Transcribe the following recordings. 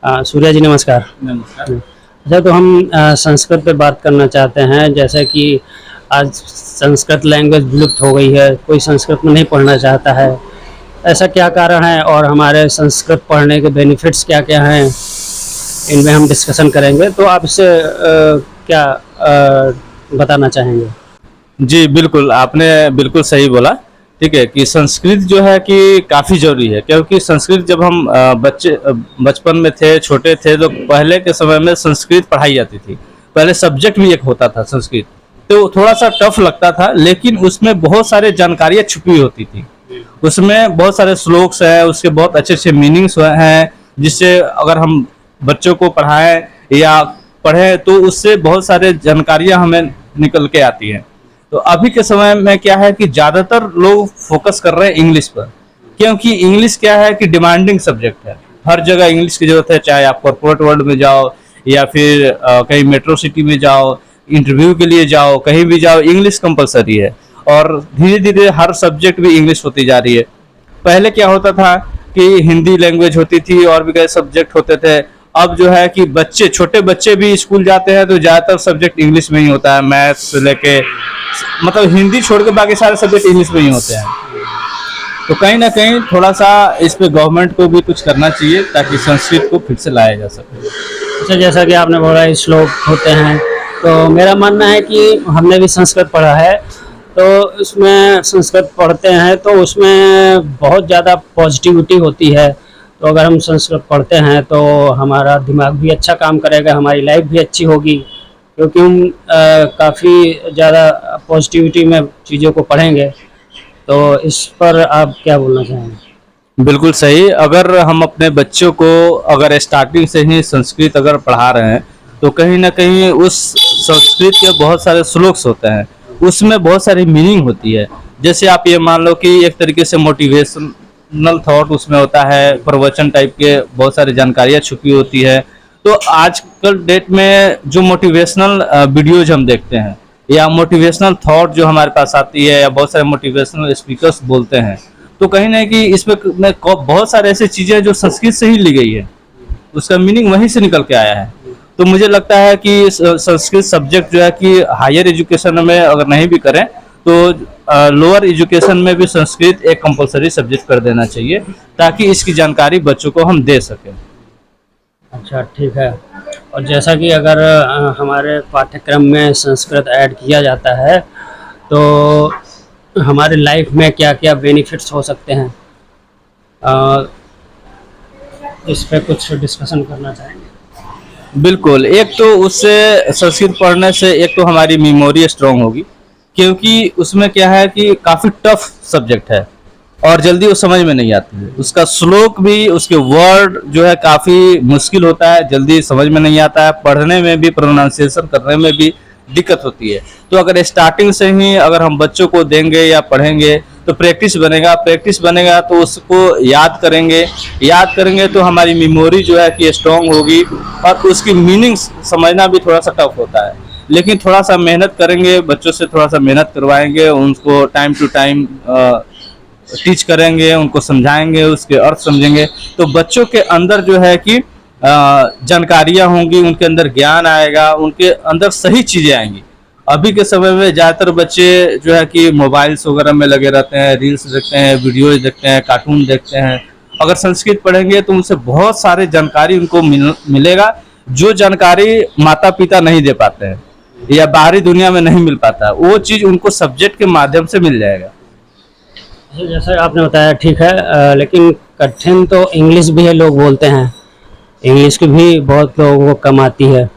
सूर्या जी नमस्कार। नमस्कार। अच्छा, तो हम संस्कृत पे बात करना चाहते हैं। जैसे कि आज संस्कृत लैंग्वेज विलुप्त हो गई है, कोई संस्कृत में नहीं पढ़ना चाहता है। ऐसा क्या कारण है और हमारे संस्कृत पढ़ने के बेनिफिट्स क्या-क्या हैं, इनमें हम डिस्कशन करेंगे। तो आप इससे क्या बताना चाहेंगे? जी, बिल्कुल, आपने बिल्कुल सही बोला, ठीक है, कि संस्कृत जो है कि काफ़ी ज़रूरी है, क्योंकि संस्कृत जब हम बचपन में थे, छोटे थे, तो पहले के समय में संस्कृत पढ़ाई जाती थी। पहले सब्जेक्ट भी एक होता था संस्कृत, तो थोड़ा-सा टफ लगता था, लेकिन उसमें बहुत सारे जानकारियाँ छुपी होती थी। उसमें बहुत सारे श्लोक्स हैं, उसके बहुत अच्छे-अच्छे मीनिंग्स हैं, जिससे अगर हम बच्चों को पढ़ाएँ या पढ़ें, तो उससे बहुत सारे जानकारियाँ हमें निकल के आती हैं। तो अभी के समय में क्या है कि ज़्यादातर लोग फोकस कर रहे हैं इंग्लिश पर, क्योंकि इंग्लिश क्या है कि डिमांडिंग सब्जेक्ट है। हर जगह इंग्लिश की ज़रूरत है, चाहे आप कॉर्पोरेट वर्ल्ड में जाओ या फिर कहीं मेट्रो सिटी में जाओ, इंटरव्यू के लिए जाओ, कहीं भी जाओ, इंग्लिश कंपलसरी है। और धीरे-धीरे हर सब्जेक्ट भी इंग्लिश होती जा रही है। पहले क्या होता था कि हिंदी लैंग्वेज होती थी और भी कई सब्जेक्ट होते थे। अब जो है कि बच्चे, छोटे बच्चे भी स्कूल जाते हैं तो ज़्यादातर सब्जेक्ट इंग्लिश में ही होता है, मैथ्स से लेके, मतलब हिंदी छोड़ के बाकी सारे सब्जेक्ट इंग्लिश में ही होते हैं। तो कहीं ना कहीं थोड़ा सा इस पे गवर्नमेंट को भी कुछ करना चाहिए, ताकि संस्कृत को फिर से लाया जा सके। अच्छा, जैसा कि आपने बोला श्लोक होते हैं, तो मेरा मानना है कि हमने भी संस्कृत पढ़ा है। तो उसमें संस्कृत पढ़ते हैं तो उसमें बहुत ज़्यादा पॉजिटिविटी होती है। तो अगर हम संस्कृत पढ़ते हैं तो हमारा दिमाग भी अच्छा काम करेगा, हमारी लाइफ भी अच्छी होगी, क्योंकि हम काफ़ी ज़्यादा पॉजिटिविटी में चीज़ों को पढ़ेंगे। तो इस पर आप क्या बोलना चाहेंगे? बिल्कुल सही। अगर हम अपने बच्चों को अगर स्टार्टिंग से ही संस्कृत अगर पढ़ा रहे हैं, तो कहीं ना कहीं उस संस्कृत के बहुत सारे श्लोक्स होते हैं, उसमें बहुत सारी मीनिंग होती है। जैसे आप ये मान लो कि एक तरीके से मोटिवेशनल थॉट उसमें होता है, प्रवचन टाइप के बहुत सारी जानकारियाँ छुपी होती है। तो आजकल डेट में जो मोटिवेशनल वीडियोज हम देखते हैं, या मोटिवेशनल थॉट जो हमारे पास आती है, या बहुत सारे मोटिवेशनल स्पीकर्स बोलते हैं, तो कहीं ना कहीं इसमें बहुत सारे ऐसी चीज़ें जो संस्कृत से ही ली गई है, उसका मीनिंग वहीं से निकल के आया है। तो मुझे लगता है कि संस्कृत सब्जेक्ट जो है कि हायर एजुकेशन में अगर नहीं भी करें, तो लोअर एजुकेशन में भी संस्कृत एक कंपलसरी सब्जेक्ट कर देना चाहिए, ताकि इसकी जानकारी बच्चों को हम दे सकें। अच्छा, ठीक है। और जैसा कि अगर हमारे पाठ्यक्रम में संस्कृत ऐड किया जाता है, तो हमारी लाइफ में क्या-क्या बेनिफिट्स हो सकते हैं? अ, इस पे कुछ डिस्कशन करना चाहेंगे? बिल्कुल, एक तो उससे संस्कृत पढ़ने से एक तो हमारी मेमोरी स्ट्रांग होगी, क्योंकि उसमें क्या है कि काफ़ी टफ सब्जेक्ट है और जल्दी वो समझ में नहीं आती है। उसका श्लोक भी, उसके वर्ड जो है काफ़ी मुश्किल होता है, जल्दी समझ में नहीं आता है, पढ़ने में भी, प्रोनाउंसिएशन करने में भी दिक्कत होती है। तो अगर स्टार्टिंग से ही अगर हम बच्चों को देंगे या पढ़ेंगे, तो प्रैक्टिस बनेगा तो उसको याद करेंगे तो हमारी मेमोरी जो है कि स्ट्रांग होगी। और उसकी मीनिंग समझना भी थोड़ा सा टफ होता है, लेकिन थोड़ा सा मेहनत करेंगे, बच्चों से थोड़ा सा मेहनत करवाएंगे, उनको टाइम टू टाइम टीच करेंगे, उनको समझाएंगे, उसके अर्थ समझेंगे, तो बच्चों के अंदर जो है कि जानकारियाँ होंगी, उनके अंदर ज्ञान आएगा, उनके अंदर सही चीज़ें आएंगी। अभी के समय में ज़्यादातर बच्चे जो है कि मोबाइल्स वगैरह में लगे रहते हैं, रील्स देखते हैं, वीडियोज देखते हैं, कार्टून देखते हैं। अगर संस्कृत पढ़ेंगे तो उनसे बहुत सारे जानकारी उनको मिलेगा, जो जानकारी माता पिता नहीं दे पाते हैं या बाहरी दुनिया में नहीं मिल पाता, वो चीज़ उनको सब्जेक्ट के माध्यम से मिल जाएगा। अच्छा, जैसा आपने बताया ठीक है, लेकिन कठिन तो इंग्लिश भी है, लोग बोलते हैं। इंग्लिश की भी बहुत लोगों को कम आती है।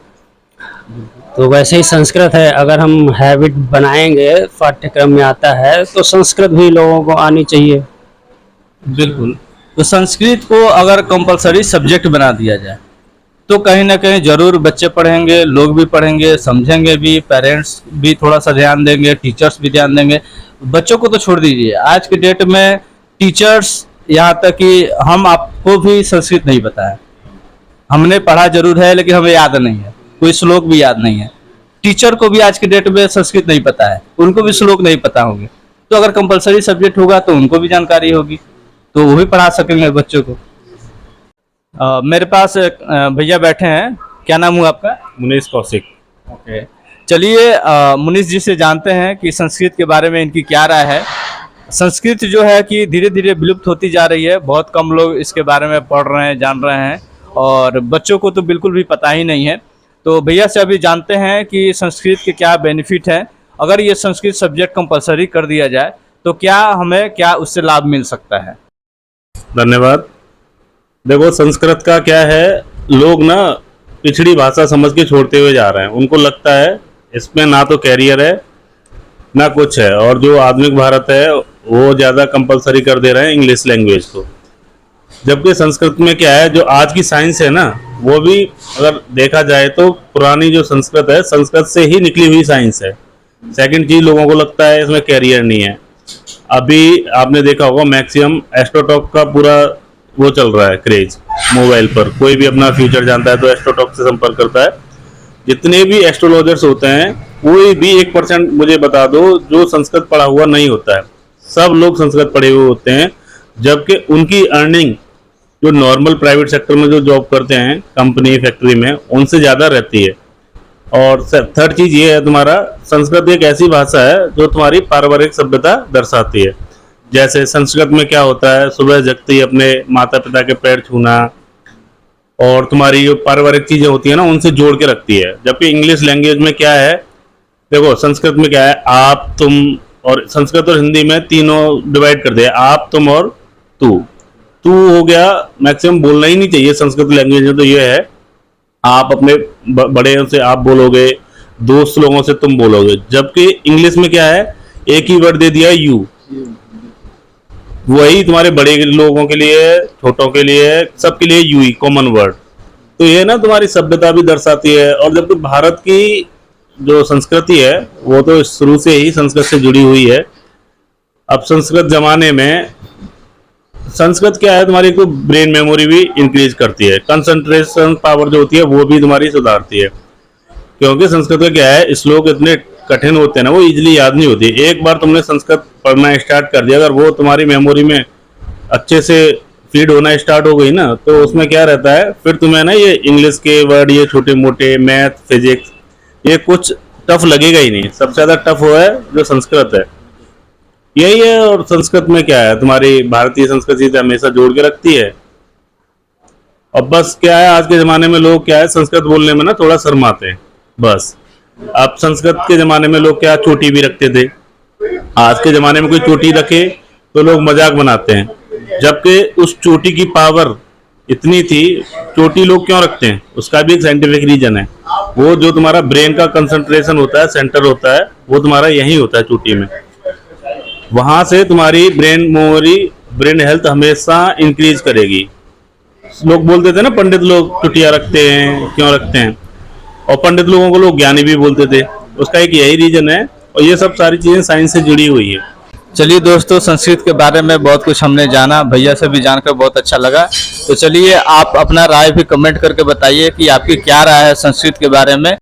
तो वैसे ही संस्कृत है, अगर हम हैबिट बनाएंगे, पाठ्यक्रम में आता है, तो संस्कृत भी लोगों को आनी चाहिए। बिल्कुल। तो संस्कृत को अगर कंपलसरी सब्जेक्ट बना दिया जाए, तो कहीं ना कहीं ज़रूर बच्चे पढ़ेंगे, लोग भी पढ़ेंगे, समझेंगे भी, पेरेंट्स भी थोड़ा सा ध्यान देंगे, टीचर्स भी ध्यान देंगे। बच्चों को तो छोड़ दीजिए, आज के डेट में टीचर्स, यहाँ तक कि हम आपको भी संस्कृत नहीं पता है। हमने पढ़ा जरूर है, लेकिन हमें याद नहीं है, कोई श्लोक भी याद नहीं है। टीचर को भी आज के डेट में संस्कृत नहीं पता है, उनको भी श्लोक नहीं पता होंगे। तो अगर कंपलसरी सब्जेक्ट होगा तो उनको भी जानकारी होगी, तो वो भी पढ़ा सकेंगे बच्चों को। मेरे पास भैया बैठे हैं। क्या नाम हुआ आपका? मुनीश कौशिक। ओके, चलिए मुनीश जी से जानते हैं कि संस्कृत के बारे में इनकी क्या राय है। संस्कृत जो है कि धीरे धीरे विलुप्त होती जा रही है, बहुत कम लोग इसके बारे में पढ़ रहे हैं, जान रहे हैं, और बच्चों को तो बिल्कुल भी पता ही नहीं है। तो भैया से अभी जानते हैं कि संस्कृत के क्या बेनिफिट है। अगर ये संस्कृत सब्जेक्ट कंपलसरी कर दिया जाए तो क्या हमें क्या उससे लाभ मिल सकता है? धन्यवाद। देखो, संस्कृत का क्या है, लोग ना पिछड़ी भाषा समझ के छोड़ते हुए जा रहे हैं। उनको लगता है इसमें ना तो कैरियर है ना कुछ है, और जो आधुनिक भारत है वो ज़्यादा कंपलसरी कर दे रहे हैं इंग्लिश लैंग्वेज को। जबकि संस्कृत में क्या है, जो आज की साइंस है ना, वो भी अगर देखा जाए तो पुरानी जो संस्कृत है, संस्कृत से ही निकली हुई साइंस है। सेकंड चीज, लोगों को लगता है इसमें कैरियर नहीं है। अभी आपने देखा होगा मैक्सिमम एस्ट्रोटॉक का पूरा वो चल रहा है क्रेज। मोबाइल पर कोई भी अपना फ्यूचर जानता है तो एस्ट्रोटॉक से संपर्क करता है। जितने भी एस्ट्रोलॉजर्स होते हैं, कोई भी 1% मुझे बता दो जो संस्कृत पढ़ा हुआ नहीं होता है। सब लोग संस्कृत पढ़े हुए होते हैं, जबकि उनकी अर्निंग जो नॉर्मल प्राइवेट सेक्टर में जो जॉब करते हैं कंपनी फैक्ट्री में, उनसे ज़्यादा रहती है। और थर्ड चीज़ ये है, तुम्हारा संस्कृत एक ऐसी भाषा है जो तुम्हारी पारिवारिक सभ्यता दर्शाती है। जैसे संस्कृत में क्या होता है, सुबह जगते ही अपने माता पिता के पैर छूना, और तुम्हारी जो पारिवारिक चीज़ें होती है ना, उनसे जोड़ के रखती है। जबकि इंग्लिश लैंग्वेज में क्या है, देखो संस्कृत में क्या है, आप तुम, और संस्कृत और हिंदी में तीनों डिवाइड कर दिया, आप तुम और तू। तू हो गया, मैक्सिमम बोलना ही नहीं चाहिए संस्कृत लैंग्वेज में। तो ये है, आप अपने बड़े से आप बोलोगे, दोस्त लोगों से तुम बोलोगे। जबकि इंग्लिश में क्या है, एक ही वर्ड दे दिया यू, वही तुम्हारे बड़े लोगों के लिए, छोटों के लिए, सबके लिए यू ही कॉमन वर्ड। तो ये ना तुम्हारी सभ्यता भी दर्शाती है। और जबकि भारत की जो संस्कृति है वो तो शुरू से ही संस्कृत से जुड़ी हुई है। अब संस्कृत जमाने में संस्कृत क्या है, तुम्हारी को ब्रेन मेमोरी भी इंक्रीज करती है, कंसंट्रेशन पावर जो होती है वो भी तुम्हारी सुधारती है। क्योंकि संस्कृत में क्या है, श्लोक इतने कठिन होते हैं ना, वो इजीली याद नहीं होती। एक बार तुमने संस्कृत पढ़ना स्टार्ट कर दिया, अगर वो तुम्हारी मेमोरी में अच्छे से फीड होना स्टार्ट हो गई ना, तो उसमें क्या रहता है, फिर तुम्हें ना ये इंग्लिश के वर्ड, ये छोटे मोटे मैथ फिजिक्स, ये कुछ टफ लगेगा ही नहीं। सबसे ज़्यादा टफ वो है जो संस्कृत है, यही है। और संस्कृत में क्या है, तुम्हारी भारतीय संस्कृति से हमेशा जोड़ के रखती है। और बस क्या है, आज के ज़माने में लोग क्या है, संस्कृत बोलने में ना थोड़ा शर्माते हैं बस। अब संस्कृत के ज़माने में लोग क्या चोटी भी रखते थे, आज के ज़माने में कोई चोटी रखे तो लोग मजाक बनाते हैं। जबकि उस चोटी की पावर इतनी थी, चोटी लोग क्यों रखते हैं, उसका भी एक साइंटिफिक रीजन है। वो जो तुम्हारा ब्रेन का कंसंट्रेशन होता है, सेंटर होता है, वो तुम्हारा यही होता है चोटी में। वहां से तुम्हारी ब्रेन मेमोरी, ब्रेन हेल्थ हमेशा इंक्रीज करेगी। लोग बोलते थे ना, पंडित लोग चुटिया रखते हैं, क्यों रखते हैं, और पंडित लोगों को लोग ज्ञानी भी बोलते थे। उसका एक यही रीजन है। और ये सब सारी चीजें साइंस से जुड़ी हुई है। चलिए दोस्तों, संस्कृत के बारे में बहुत कुछ हमने जाना, भैया से भी जानकर बहुत अच्छा लगा। तो चलिए आप अपना राय भी कमेंट करके बताइए कि आपकी क्या राय है संस्कृत के बारे में।